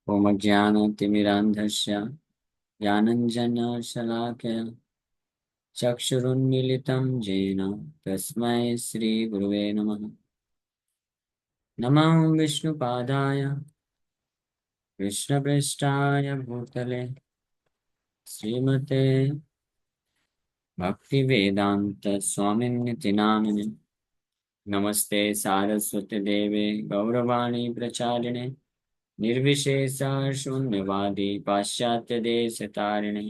ओम ज्ञानतिमिरान्धस्य ज्ञानञ्जनशलाकया चक्षुरुन्मीलितं येन तस्मै श्रीगुरुवे नमः। नमः विष्णुपादाय कृष्णप्रेष्ठाय भूतले श्रीमते भक्तिवेदान्त स्वामिन्निति नामिने। नमस्ते सारस्वती देवे गौरवाणी प्रचारिणे निर्विशेष शून्यवादी पाश्चात्य देश तारिणे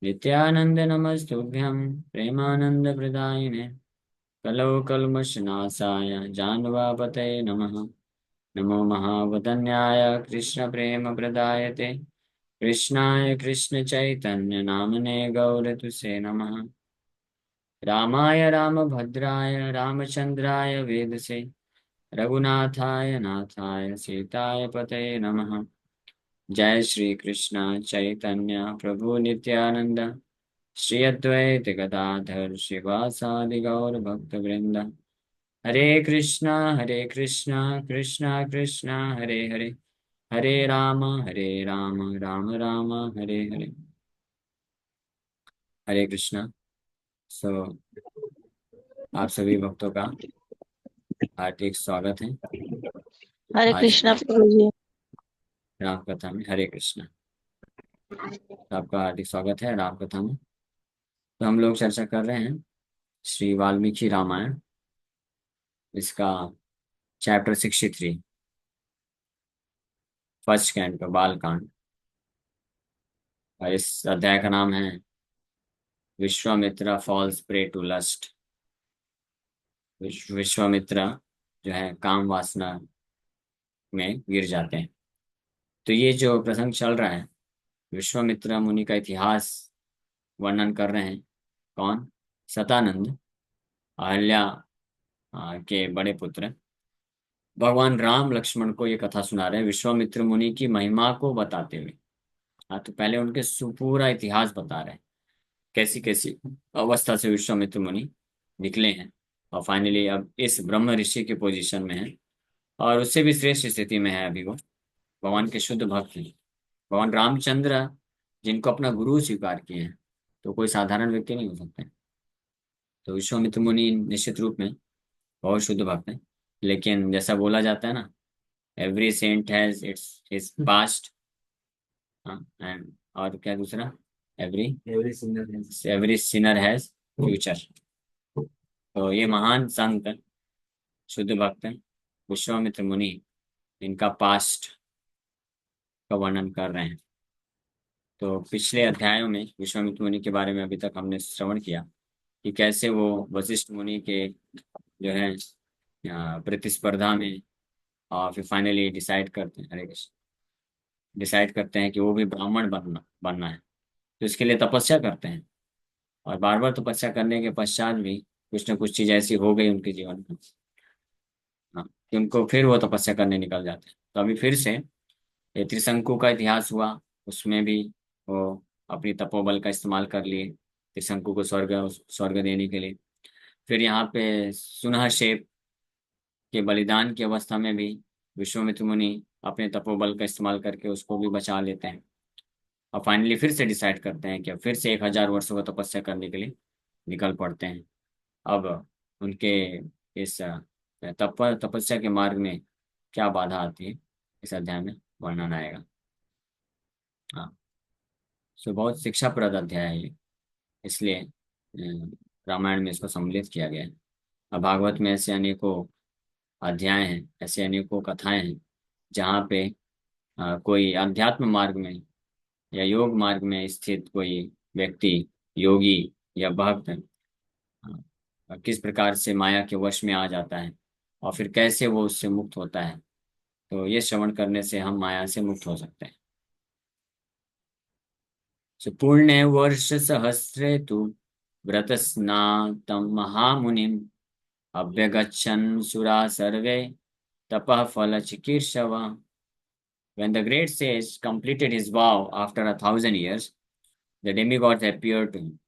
नित्यानंद नमस्तुभ्यं प्रेमानंद प्रदायिने कलौ कल्मषनाशाय जानवापतये नमः। नमो महावदन्याय कृष्ण प्रेम प्रदायते कृष्णाय कृष्ण चैतन्य नामने गौरतुसे नमः। रामाय रामभद्राय रामचंद्राय वेदसे रघुनाथाय नाथाय सीताय पतये नमः। जय श्री कृष्ण चैतन्य प्रभु नित्यानंद श्री अद्वैत गदाधर शिवासादि गौर भक्त वृंद। हरे कृष्णा कृष्णा कृष्णा हरे हरे हरे राम राम राम हरे हरे। हरे कृष्णा। सो आप सभी भक्तों का हार्दिक स्वागत है हरे आज कृष्णा की प्रभु जी। राम कथा में। हरे कृष्णा। तो आपका हार्दिक स्वागत है राम कथा में। तो हम लोग चर्चा कर रहे हैं श्री वाल्मीकि रामायण, इसका चैप्टर 63, फर्स्ट कैंट का बाल कांड। और इस अध्याय का नाम है Vishwamitra falls prey to lust. Vishwamitra जो है काम वासना में गिर जाते हैं। तो ये जो प्रसंग चल रहा है, विश्वामित्र मुनि का इतिहास वर्णन कर रहे हैं। कौन? सतानंद, अहल्या के बड़े पुत्र भगवान राम लक्ष्मण को ये कथा सुना रहे हैं विश्वामित्र मुनि की महिमा को बताते हुए। हाँ, तो पहले उनके पूरा इतिहास बता रहे हैं, कैसी कैसी अवस्था से विश्वामित्र मुनि निकले हैं और फाइनली अब इस ब्रह्म ऋषि के पोजीशन में है और उससे भी श्रेष्ठ स्थिति में है। अभी वो भगवान के शुद्ध भक्त हैं, भगवान रामचंद्र जिनको अपना गुरु स्वीकार किए हैं। तो कोई साधारण व्यक्ति नहीं हो सकते। तो विश्वामित्र मुनि निश्चित रूप में बहुत शुद्ध भक्त हैं। लेकिन जैसा बोला जाता है ना, every saint has its his past. And और क्या दूसरा? Every every sinner has future. तो ये महान संत शुद्ध भक्त हैं विश्वामित्र मुनि, इनका पास्ट का वर्णन कर रहे हैं। तो पिछले अध्यायों में विश्वामित्र मुनि के बारे में अभी तक हमने श्रवण किया कि कैसे वो वशिष्ठ मुनि के जो है प्रतिस्पर्धा में और फिर फाइनली डिसाइड करते हैं, हरे कृष्ण, डिसाइड करते हैं कि वो भी ब्राह्मण बनना बनना है। तो इसके लिए तपस्या करते हैं और बार बार तपस्या करने के पश्चात भी कुछ न कुछ चीज ऐसी हो गई उनके जीवन में, हाँ, कि उनको फिर वो तपस्या करने निकल जाते हैं। तो अभी फिर से ये त्रिशंकु का इतिहास हुआ, उसमें भी वो अपनी तपोबल का इस्तेमाल कर लिए त्रिशंकु को स्वर्ग स्वर्ग देने के लिए। फिर यहाँ पे सुनहशेप के बलिदान की अवस्था में भी विश्वामित्र मुनि अपने तपोबल का इस्तेमाल करके उसको भी बचा लेते हैं और फाइनली फिर से डिसाइड करते हैं कि अब फिर से 1000 वर्षों का तपस्या करने के लिए निकल पड़ते हैं। अब उनके इस तपस्या के मार्ग में क्या बाधा आती है, इस अध्याय में वर्णन आएगा। हाँ, सो बहुत शिक्षाप्रद अध्याय है ये, इसलिए रामायण में इसको सम्मिलित किया गया है। अब भागवत में ऐसे अनेकों अध्याय हैं, ऐसे अनेकों कथाएं हैं जहाँ पे कोई अध्यात्म मार्ग में या योग मार्ग में स्थित कोई व्यक्ति, योगी या भक्त किस प्रकार से माया के वश में आ जाता है और फिर कैसे वो उससे मुक्त होता है। तो ये श्रवण करने से हम माया से मुक्त हो सकते हैं। पुण्य वर्ष सहस्रे तु व्रत स्नातम महामुनिम अभ्यगच्छन् सुरा सर्वे तपः फल चिकीर्षव। When the great sage completed his vow after 1,000 years, the demigods appeared to him.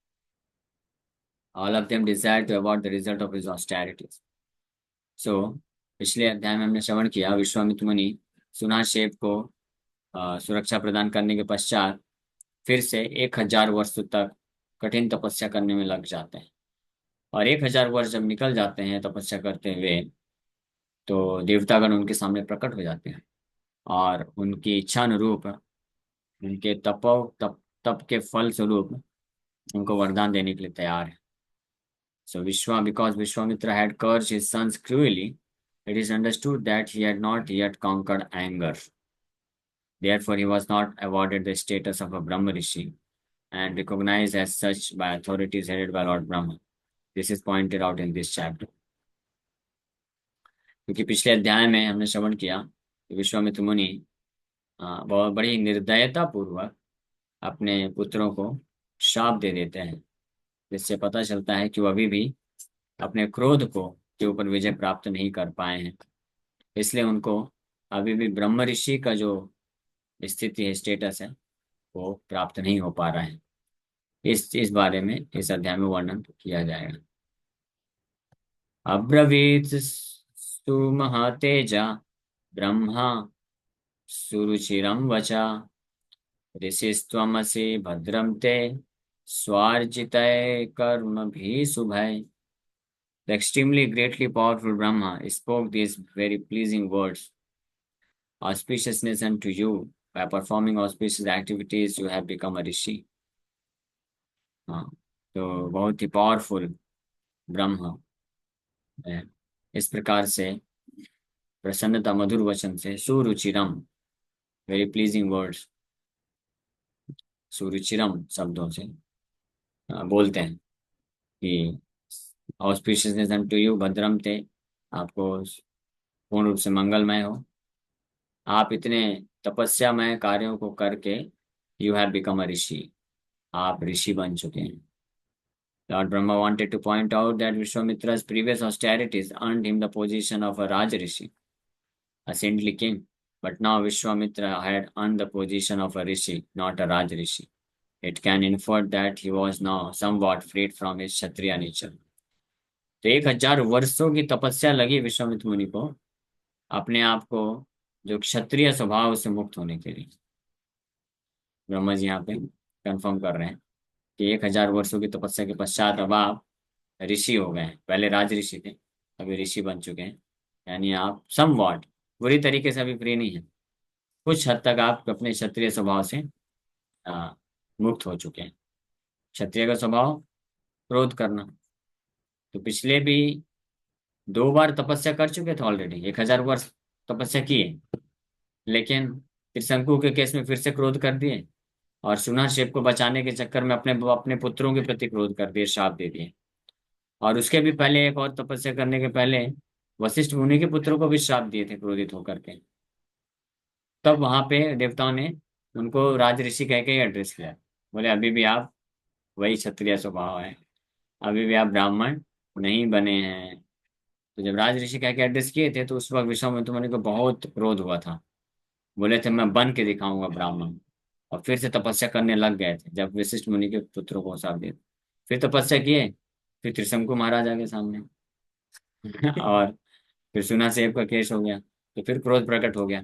All of them desired to avoid the result of his austerities. So, पिछले अध्याय में हमने श्रवण किया विश्वामित्र मुनि सुनाशेप को सुरक्षा प्रदान करने के पश्चात फिर से 1,000 वर्ष तक कठिन तपस्या करने में लग जाते हैं। और 1,000 वर्ष जब निकल जाते हैं तपस्या करते हुए, तो देवतागण उनके सामने प्रकट हो जाते हैं और उनकी इच्छा अनुरूप, उनके तप के फल स्वरूप उनको वरदान देने के लिए तैयार है। So because Vishwamitra had cursed his sons cruelly, it is understood that he had not yet conquered anger. Therefore, he was not awarded the status of a Brahma Rishi and recognized as such by authorities headed by Lord Brahma. This is pointed out in this chapter. क्योंकि पिछले अध्याय में हमने श्रवण किया कि विश्वामित्र मुनि बहुत बड़ी निर्दयता पूर्वक अपने पुत्रों को शाप दे देते हैं, जिससे पता चलता है कि वो अभी भी अपने क्रोध को के ऊपर विजय प्राप्त नहीं कर पाए हैं। इसलिए उनको अभी भी ब्रह्म ऋषि का जो स्थिति है, स्टेटस है, वो प्राप्त नहीं हो पा रहा है। इस बारे में इस अध्याय में वर्णन किया जाएगा। अब्रवीत सुमहातेजा ब्रह्मा सुरुचिरम वचा ऋषिस्त्वमसि भद्रम ते स्वार्जितय कर्म भी शुभय। The extremely greatly powerful Brahma spoke these very pleasing words. Auspiciousness unto you. By performing auspicious activities, you have become a ऋषि। हाँ, तो बहुत ही पावरफुल ब्रह्म है। इस प्रकार से प्रसन्नता मधुर वचन से सुरुचिरम, वेरी प्लीजिंग वर्ड्स, सुरुचिरम शब्दों से बोलते हैं कि ऑस्पिशियसनेस अनटू यू भद्रम ते, आपको पूर्ण रूप से मंगलमय हो। आप इतने तपस्यामय कार्यों को करके यू हैव बिकम अ ऋषि, आप ऋषि बन चुके हैं। Lord Brahma wanted to point out that Vishwamitra's previous austerities earned him the position of a Raj Rishi, a saintly king. But now Vishwamitra had earned the position of a Rishi, not a Raj Rishi. It can infer that he was now somewhat freed from his Kshatriya nature. तो 1,000 वर्षों की तपस्या लगी विश्वामित्र मुनि को अपने आप को जो क्षत्रिय स्वभाव से मुक्त होने के लिए। ब्रह्मा जी यहाँ पे कंफर्म कर रहे हैं कि 1,000 वर्षों की तपस्या के पश्चात अब आप ऋषि हो गए हैं। पहले राज ऋषि थे, अभी ऋषि बन चुके हैं। यानी आप समवॉट, बुरी तरीके से अभी फ्री नहीं है, कुछ हद तक आप अपने क्षत्रिय स्वभाव से मुक्त हो चुके हैं। क्षत्रिय का स्वभाव क्रोध करना, तो पिछले भी 2 बार तपस्या कर चुके थे ऑलरेडी, 1,000 वर्ष तपस्या किए, लेकिन त्रिशंकु के केस में फिर से क्रोध कर दिए और सुनाशेप को बचाने के चक्कर में अपने अपने पुत्रों के प्रति क्रोध कर दिए, श्राप दे दिए। और उसके भी पहले एक और तपस्या करने के पहले वशिष्ठ मुनि के पुत्रों को भी श्राप दिए थे क्रोधित होकर के। तब वहां पे देवताओं ने उनको राज ऋषि कह के ही एड्रेस किया, बोले अभी भी आप वही क्षत्रिय स्वभाव है, अभी भी आप ब्राह्मण नहीं बने हैं। तो जब राज ऋषि कह के एड्रेस किए थे तो उस वक्त विश्वामित्र मुनि को बहुत क्रोध हुआ था, बोले थे मैं बन के दिखाऊंगा ब्राह्मण। और फिर से तपस्या करने लग गए थे जब वशिष्ठ मुनि के पुत्रों को श्राप दिए। फिर तपस्या किए, फिर त्रिशंकु महाराज आ गए सामने और फिर सुना सेब का केस हो गया, तो फिर क्रोध प्रकट हो गया।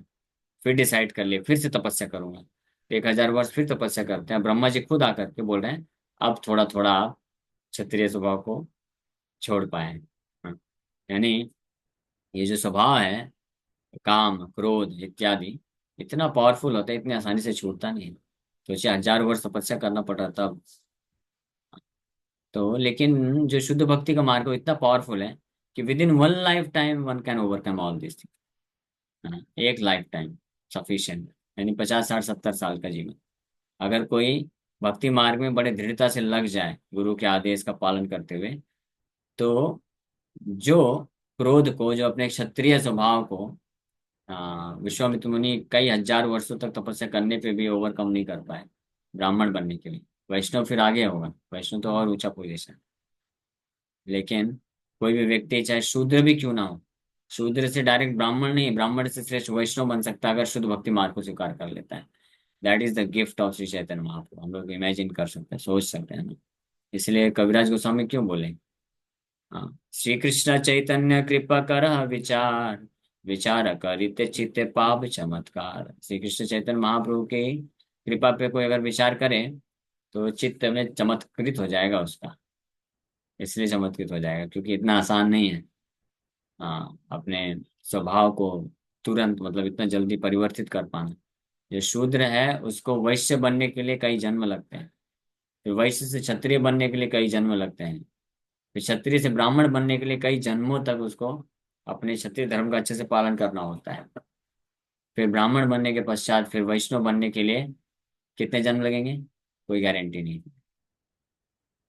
फिर डिसाइड कर लिया फिर से तपस्या करूंगा। तो 1,000 वर्ष फिर तपस्या करते हैं। ब्रह्मा जी खुद आकर के बोल रहे हैं अब थोड़ा थोड़ा आप क्षत्रिय स्वभाव को छोड़ पाए। हाँ, यानी ये जो स्वभाव है, काम क्रोध इत्यादि, इतना पावरफुल होता है, इतनी आसानी से छूटता नहीं है। तो 1,000 वर्ष तपस्या करना पड़ रहा तब। तो लेकिन जो शुद्ध भक्ति का मार्ग है, वो इतना पावरफुल है कि with in one life time one can overcome all this thing. एक लाइफ टाइम सफिशिएंट, यानी 50 60 70 साल का जीवन अगर कोई भक्ति मार्ग में बड़े दृढ़ता से लग जाए गुरु के आदेश का पालन करते हुए, तो जो क्रोध को, जो अपने क्षत्रिय स्वभाव को विश्वामित्र मुनि कई 1,000 वर्षों तक तपस्या करने पे भी ओवरकम नहीं कर पाए ब्राह्मण बनने के लिए। वैष्णव फिर आगे होगा, वैष्णव तो और ऊंचा पोजीशन। लेकिन कोई भी व्यक्ति चाहे शूद्र भी क्यों ना हो, शूद्र से डायरेक्ट ब्राह्मण नहीं, ब्राह्मण से श्रेष्ठ वैष्णव बन सकता है अगर शुद्ध भक्ति मार्ग को स्वीकार कर लेता है। That is the gift of Shri Chaitanya Mahaprabhu. हम लोग इमेजिन कर सकते हैं, सोच सकते हैं ना। इसलिए कविराज गोस्वामी क्यों बोले, हाँ, श्री कृष्ण चैतन्य कृपा कर विचार विचार करिते चित्ते पाप चमत्कार। श्री कृष्ण चैतन्य महाप्रभु की कृपा पे कोई अगर विचार करे तो चित्त में चमत्कृत हो जाएगा उसका। इसलिए चमत्कृत हो जाएगा क्योंकि इतना आसान नहीं है। हाँ, अपने स्वभाव को तुरंत मतलब इतना जल्दी परिवर्तित कर पाना। जो शूद्र है उसको वैश्य बनने के लिए कई जन्म लगते हैं। फिर वैश्य से क्षत्रिय बनने के लिए कई जन्म लगते हैं। फिर क्षत्रिय से ब्राह्मण बनने के लिए कई जन्मों तक उसको अपने क्षत्रिय धर्म का अच्छे से पालन करना होता है। फिर ब्राह्मण बनने के पश्चात फिर वैष्णव बनने के लिए कितने जन्म लगेंगे, कोई गारंटी नहीं।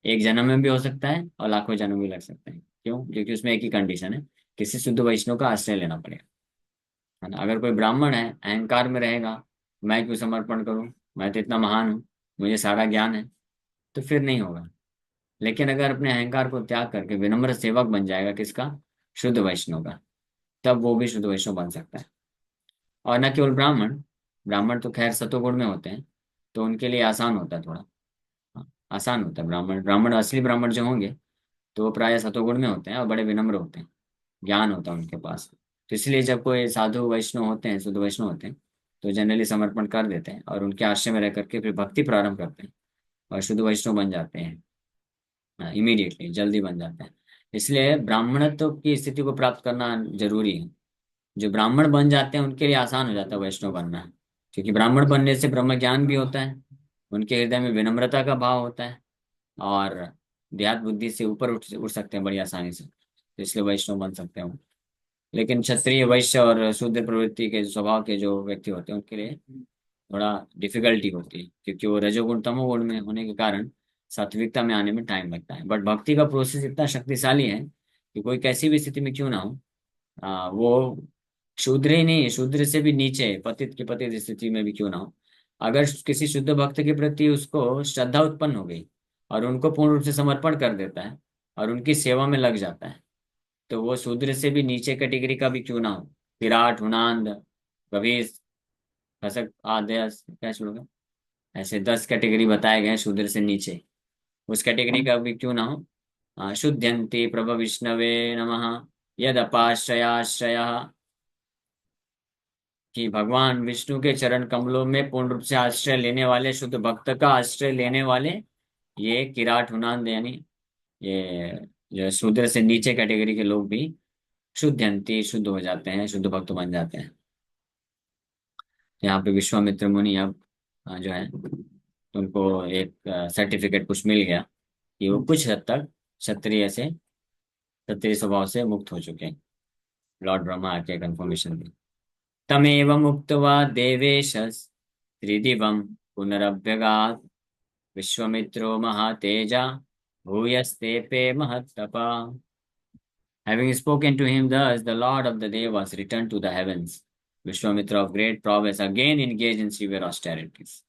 एक जन्म में भी हो सकता है और लाखों जन्म भी लग सकते हैं। क्यों? क्योंकि उसमें एक ही कंडीशन है, किसी शुद्ध वैष्णव का आश्रय लेना पड़ेगा, है ना। अगर कोई ब्राह्मण है, अहंकार में रहेगा, मैं क्यों समर्पण करूं, मैं तो इतना महान हूँ, मुझे सारा ज्ञान है, तो फिर नहीं होगा। लेकिन अगर अपने अहंकार को त्याग करके विनम्र सेवक बन जाएगा किसका, शुद्ध वैष्णव का, तब वो भी शुद्ध वैष्णव बन सकता है। और न केवल ब्राह्मण, ब्राह्मण तो खैर सतोगुण में होते हैं, तो उनके लिए आसान होता है थोड़ा। हाँ, आसान होता है। ब्राह्मण ब्राह्मण असली ब्राह्मण जो होंगे तो वो प्रायः सतोगुण में होते हैं और बड़े विनम्र होते हैं, ज्ञान होता है उनके पास। तो इसलिए जब कोई साधु वैष्णव होते हैं, शुद्ध वैष्णव होते हैं, तो जनरली समर्पण कर देते हैं और उनके आश्रय में रह करके फिर भक्ति प्रारंभ करते हैं और शुद्ध वैष्णव बन जाते हैं। इमीडिएटली जल्दी बन जाते हैं। इसलिए ब्राह्मणत्व की स्थिति को प्राप्त करना जरूरी है। जो ब्राह्मण बन जाते हैं उनके लिए आसान हो जाता है वैष्णव बनना, क्योंकि ब्राह्मण बनने से ब्रह्म ज्ञान भी होता है, उनके हृदय में विनम्रता का भाव होता है और देहात बुद्धि से ऊपर उठ सकते हैं बड़ी आसानी से, तो इसलिए वैष्णव बन सकते हैं वो। लेकिन क्षत्रिय वैश्य और शूद्र प्रवृत्ति के स्वभाव के जो व्यक्ति होते हैं उनके लिए थोड़ा डिफिकल्टी होती है, क्योंकि वो रजोगुण तमोगुण में होने के कारण सात्विकता में आने में टाइम लगता है। बट भक्ति का प्रोसेस इतना शक्तिशाली है कि कोई कैसी भी स्थिति में क्यों ना हो, वो शूद्र ही नहीं, शूद्र से भी नीचे पतित की पतित स्थिति में भी क्यों ना हो, अगर किसी शुद्ध भक्त के प्रति उसको श्रद्धा उत्पन्न हो गई और उनको पूर्ण रूप से समर्पण कर देता है और उनकी सेवा में लग जाता है, तो वो शूद्र से भी नीचे कैटेगरी का भी क्यों ना हो, विराट हुनांद कबीर खसक आदेश क्या छोड़ोगे, ऐसे 10 कैटेगरी बताए गए हैं शूद्र से नीचे, उस कैटेगरी का भी क्यों ना हो, शुद्ध्यन्ति प्रभ विष्णवे नमः यदपाश्रयाश्रय, कि भगवान विष्णु के चरण कमलों में पूर्ण रूप से आश्रय लेने वाले, शुद्ध भक्त का आश्रय लेने वाले, ये किराट हुनांद यानी ये जो शूद्र से नीचे कैटेगरी के लोग भी शुद्धंती शुद्ध हो जाते हैं, शुद्ध भक्त बन जाते हैं। यहाँ पे विश्वामित्र मुनि अब जो है उनको एक सर्टिफिकेट कुछ मिल गया कि वो कुछ हद तक क्षत्रिय स्वभाव से मुक्त हो चुके हैं। लॉर्ड ब्रह्मा आके कंफर्मेशन दी। तमेवम् उक्त्वा देवेशस् त्रिदिवम् पुनरभ्यगात् विश्वामित्रो महातेजा भूयस्तेऽपि महत्तपा। Having spoken to him thus, the Lord of the Devas returned to the heavens. Vishwamitra of great prowess again engaged in severe austerities.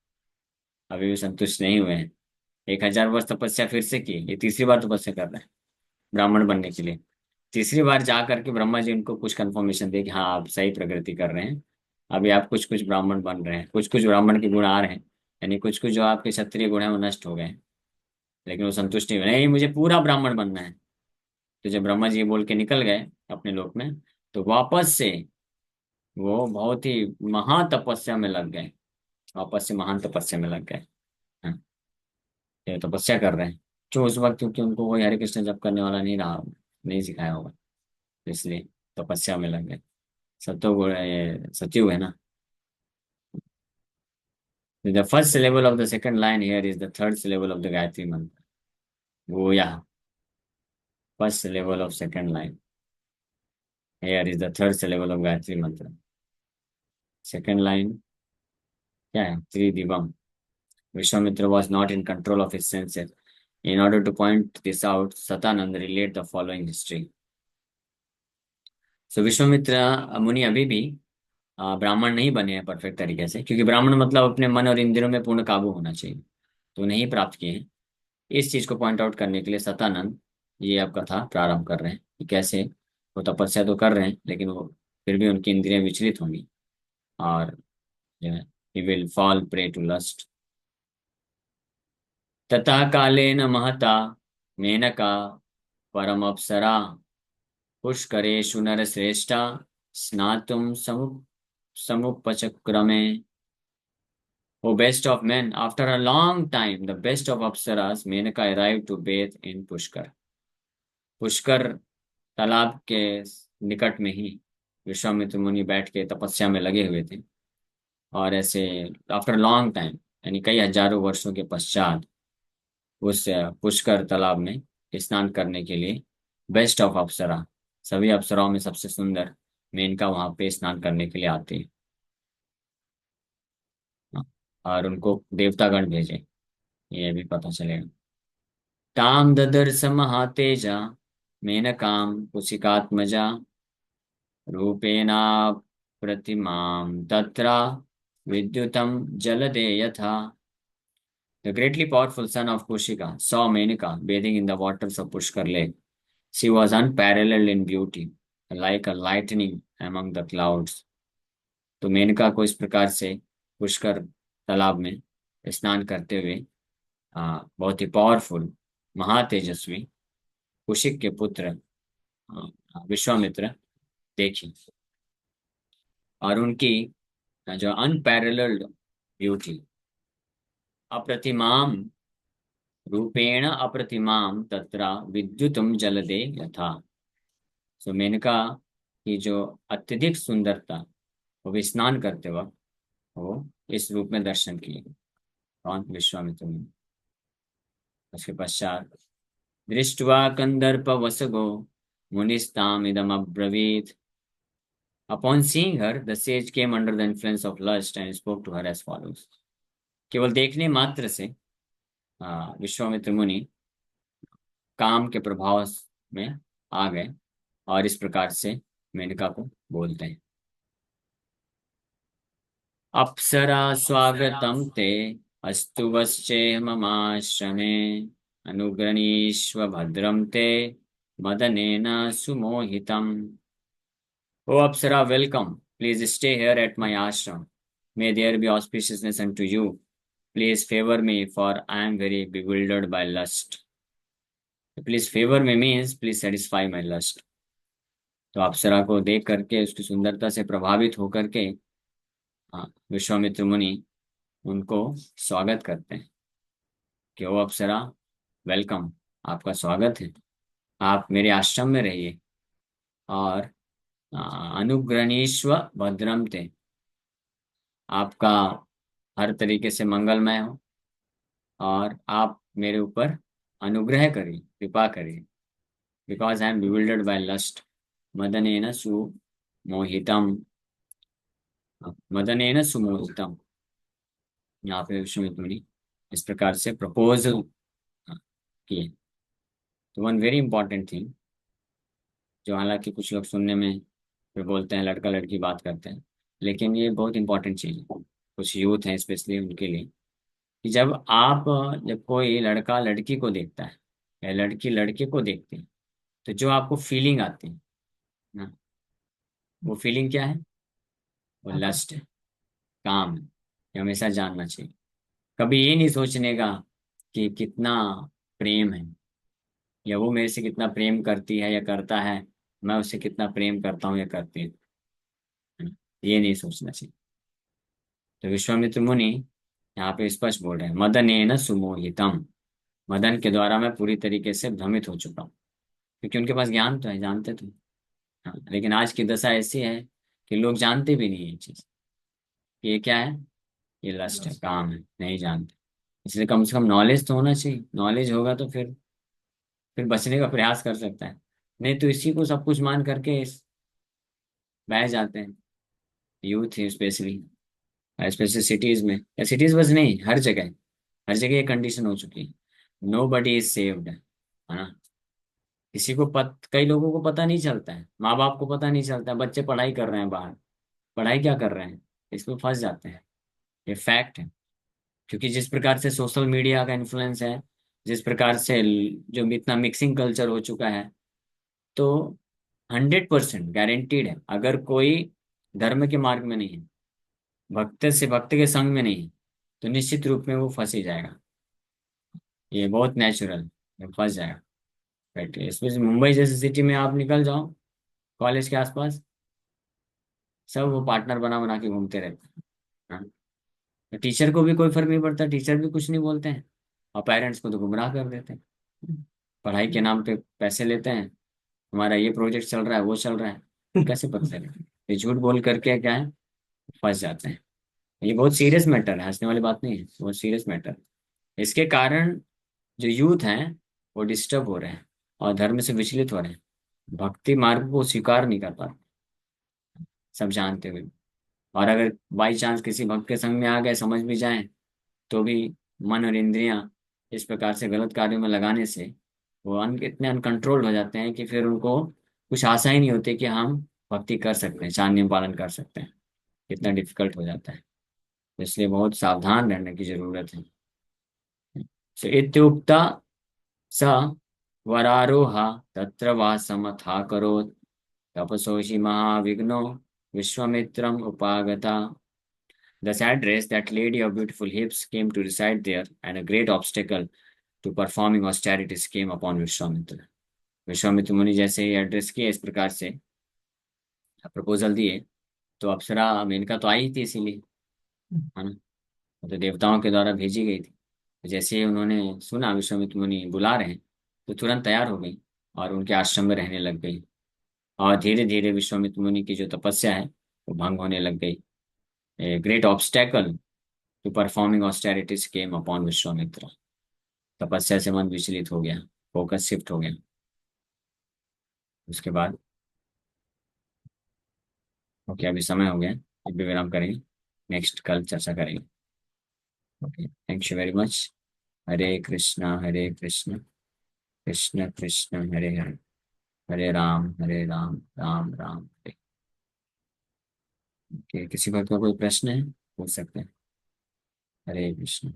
अभी भी संतुष्ट नहीं हुए हैं। 1000 वर्ष तपस्या फिर से की, ये तीसरी बार तपस्या कर रहे हैं ब्राह्मण बनने के लिए। तीसरी बार जा करके ब्रह्मा जी उनको कुछ कंफर्मेशन दे कि हाँ आप सही प्रगति कर रहे हैं, अभी आप कुछ कुछ ब्राह्मण बन रहे हैं, कुछ कुछ ब्राह्मण के गुण आ रहे हैं, यानी कुछ कुछ जो आपके क्षत्रिय गुण है वो नष्ट हो गए हैं। लेकिन वो संतुष्ट नहीं हुए, नहीं मुझे पूरा ब्राह्मण बनना है। तो जब ब्रह्मा जी बोल के निकल गए अपने लोक में, तो वापस से वो बहुत ही महान तपस्या में लग गए, वापस से महान तपस्या में लग गए। हाँ, ये तपस्या कर रहे हैं। क्यों? उस वक्त क्योंकि उनको कोई हरे कृष्ण जप करने वाला नहीं रहा, नहीं सिखाया होगा, इसलिए तपस्या में लग गए। सत्यो ये सत्युग है ना। The first syllable of the second line here is the third syllable of the Gayatri mantra. Goya. First syllable of second line. Here is the third syllable of Gayatri mantra. Second line क्या है? Tridivam. Vishwamitra was not in control of his senses. In order to point this out, Satanand relate the following history. So Vishwamitra मुनि अभी भी ब्राह्मण नहीं बने हैं perfect तरीके से, क्योंकि ब्राह्मण मतलब अपने मन और इंद्रियों में पूर्ण काबू होना चाहिए, तो नहीं प्राप्त किए हैं। इस चीज को पॉइंट आउट करने के लिए सतानंद ये अब कथा प्रारंभ कर रहे हैं कि कैसे वो तपस्या तो कर रहे हैं लेकिन वो फिर भी उनकी इंद्रियां विचलित होंगी और जो है he will fall prey to lust. ततः कालेन महता मेनका परम अप्सरा पुष्करेषु नरश्रेष्ठा स्नातुम समुपचक्रमे। O best of men, after a long time, the best of Apsaras, Menaka arrived to bathe in Pushkar. Pushkar तालाब के निकट में ही विश्वामित्र मुनि बैठ के तपस्या में लगे हुए थे। और ऐसे आफ्टर लॉन्ग टाइम, यानी कई हजारों वर्षों के पश्चात, उस पुष्कर तालाब में स्नान करने के लिए बेस्ट ऑफ अप्सरा, सभी अप्सराओं में सबसे सुंदर मेनका वहां पे स्नान करने के लिए आती है। और उनको देवतागण भेजे, ये भी पता चलेगा। ताम ददर्श महातेजा मेनकाम कुशिकात्मजा रूपेणा प्रतिमां तत्र विद्युतं जलदे यथा। The greatly powerful son of Kushika saw Menaka bathing in the waters of Pushkar lake. She was unparalleled in beauty, like a lightning among the clouds. तो मेनका को इस प्रकार से पुष्कर तालाब में स्नान करते हुए बहुत ही पावरफुल, महातेजस्वी कुशिक के पुत्र विश्वामित्र देखी। और उनकी जो अनपैरेलल्ड ब्यूटी, अप्रतिमाम रूपेण अप्रतिमाम तत्र विद्युतम जलदे यथा। सो मेनका की जो अत्यधिक सुंदरता, वो भी स्नान करते वक्त वो इस रूप में दर्शन किए। कौन? विश्वामित्र ने। उसके पश्चात दृष्ट्वा कंदर्प वसगो मुनिस्ताम इदम अब्रवीत। Upon seeing her, the sage came under the influence of lust and spoke to her as follows. केवल देखने मात्र से विश्वामित्र मुनि काम के प्रभाव में आ गए और इस प्रकार से मेनका को बोलते हैं। अप्सरा स्वागतम ते अस्तु वश्चे ममाश्रमे अनुगणीष्व भद्रम ते मदनेन सुमोहितम। O Apsara, welcome. Please stay here at my ashram. May there be auspiciousness unto you. Please favor me, for I am very bewildered by lust. Please favor me means please satisfy my lust. तो अप्सरा को देख करके, उसकी सुंदरता से प्रभावित होकर के विश्वामित्र मुनि उनको स्वागत करते हैं कि ओ अप्सरा, वेलकम, आपका स्वागत है, आप मेरे आश्रम में रहिए और अनुग्रहणीश्व भद्रम ते, आपका हर तरीके से मंगलमय हो और आप मेरे ऊपर अनुग्रह करिए, कृपा करिए। Because I am bewildered by lust मदनेन सुमोहितम। मदनेन सुमोहितम, यहाँ पे विश्वामित्र मुनि इस प्रकार से प्रपोजल किए। तो वन वेरी इंपॉर्टेंट थिंग, जो हालांकि कुछ लोग सुनने में फिर बोलते हैं लड़का लड़की बात करते हैं, लेकिन ये बहुत इंपॉर्टेंट चीज़ है कुछ यूथ हैं स्पेशली उनके लिए, कि जब कोई लड़का लड़की को देखता है या लड़की लड़के को देखती है, तो जो आपको फीलिंग आती है ना, वो फीलिंग क्या है? वो लस्ट है, काम है। ये हमेशा जानना चाहिए। कभी ये नहीं सोचने का कि कितना प्रेम है, या वो मेरे से कितना प्रेम करती है या करता है, मैं उससे कितना प्रेम करता हूँ या करती हूँ, है ना? ये नहीं सोचना चाहिए। तो विश्वामित्र मुनि यहाँ पे स्पष्ट बोल रहे हैं, मदनेन सुमोहितम, मदन के द्वारा मैं पूरी तरीके से भ्रमित हो चुका हूँ। क्योंकि उनके पास ज्ञान तो है, जानते तो, हाँ, लेकिन आज की दशा ऐसी है कि लोग जानते भी नहीं है ये चीज, कि ये क्या है, ये लस्ट है, काम है, नहीं जानते। इसलिए कम से कम नॉलेज तो होना चाहिए। नॉलेज होगा तो फिर बचने का प्रयास कर सकता है। नहीं तो इसी को सब कुछ मान करके बह जाते हैं यूथ, स्पेशली स्पेशली सिटीज में, या सिटीज बस नहीं, हर जगह, हर जगह ये कंडीशन हो चुकी है। नो बडी इज सेव्ड, है ना? कई लोगों को पता नहीं चलता है, माँ बाप को पता नहीं चलता है, बच्चे पढ़ाई कर रहे हैं बाहर, पढ़ाई क्या कर रहे हैं, इसमें फंस जाते हैं। ये फैक्ट है। क्योंकि जिस प्रकार से सोशल मीडिया का इन्फ्लुएंस है, जिस प्रकार से जो इतना मिक्सिंग कल्चर हो चुका है, तो 100% गारंटीड है, अगर कोई धर्म के मार्ग में नहीं है, भक्त के संग में नहीं है, तो निश्चित रूप में वो फंस ही जाएगा। ये बहुत नेचुरल, फंस जाएगा। राइट, स्पेशली मुंबई जैसी सिटी में आप निकल जाओ कॉलेज के आसपास, सब वो पार्टनर बना बना के घूमते रहते हैं। हाँ। तो टीचर को भी कोई फर्क नहीं पड़ता, टीचर भी कुछ नहीं बोलते हैं, और पेरेंट्स को तो गुमराह कर देते हैं। पढ़ाई के नाम पे पैसे लेते हैं, हमारा ये प्रोजेक्ट चल रहा है, वो चल रहा है, कैसे पता चलेगा? ये झूठ बोल करके क्या है, फंस जाते हैं। ये बहुत सीरियस मैटर है, हंसने वाली बात नहीं है, बहुत सीरियस मैटर। इसके कारण जो यूथ हैं वो डिस्टर्ब हो रहे हैं और धर्म से विचलित हो रहे हैं, भक्ति मार्ग को स्वीकार नहीं कर पाते, सब जानते हुए। और अगर बाई चांस किसी भक्त के संग में आ गए, समझ भी जाएं, तो भी मन और इंद्रियां इस प्रकार से गलत कार्यों में लगाने से वो इतने अनकंट्रोल्ड हो जाते हैं कि फिर उनको कुछ आशा ही नहीं होती कि हम भक्ति कर सकते हैं, चार नियम पालन कर सकते हैं। कितना डिफिकल्ट हो जाता है। तो इसलिए बहुत सावधान रहने की जरूरत है। सो इत्युक्ता स वरारोहा तत्र वासमथाकरोत् तपसोषि महाविघ्नो विश्वामित्रम उपागता। The sad race, that lady of beautiful hips, came to reside there, and a great obstacle to performing austerities came upon Vishwamitra. Vishwamitra मुनि जैसे ही एड्रेस किए इस प्रकार से, प्रपोजल दिए, तो अप्सरा मेनका तो आई थी इसीलिए, है ना, वो तो देवताओं के द्वारा भेजी गई थी। जैसे ही उन्होंने सुना विश्वामित्र मुनि बुला रहे हैं, तो तुरंत तैयार हो गई और उनके आश्रम में रहने लग गई। और धीरे धीरे विश्वामित्र मुनि की जो तपस्या है वो भंग होने लग गई। A great obstacle to performing austerities came upon Vishwamitra. तपस्या से मन विचलित हो गया, फोकस शिफ्ट हो गया। उसके बाद ओके, अभी समय हो गया, अभी विराम करेंगे, नेक्स्ट कल चर्चा करेंगे। Okay, thank you very much. Hare Krishna Krishna Krishna Hare Hare, Hare Ram Ram Ram Hare. Okay, किसी बात का कोई प्रश्न है, पूछ सकते हैं। हरे कृष्ण।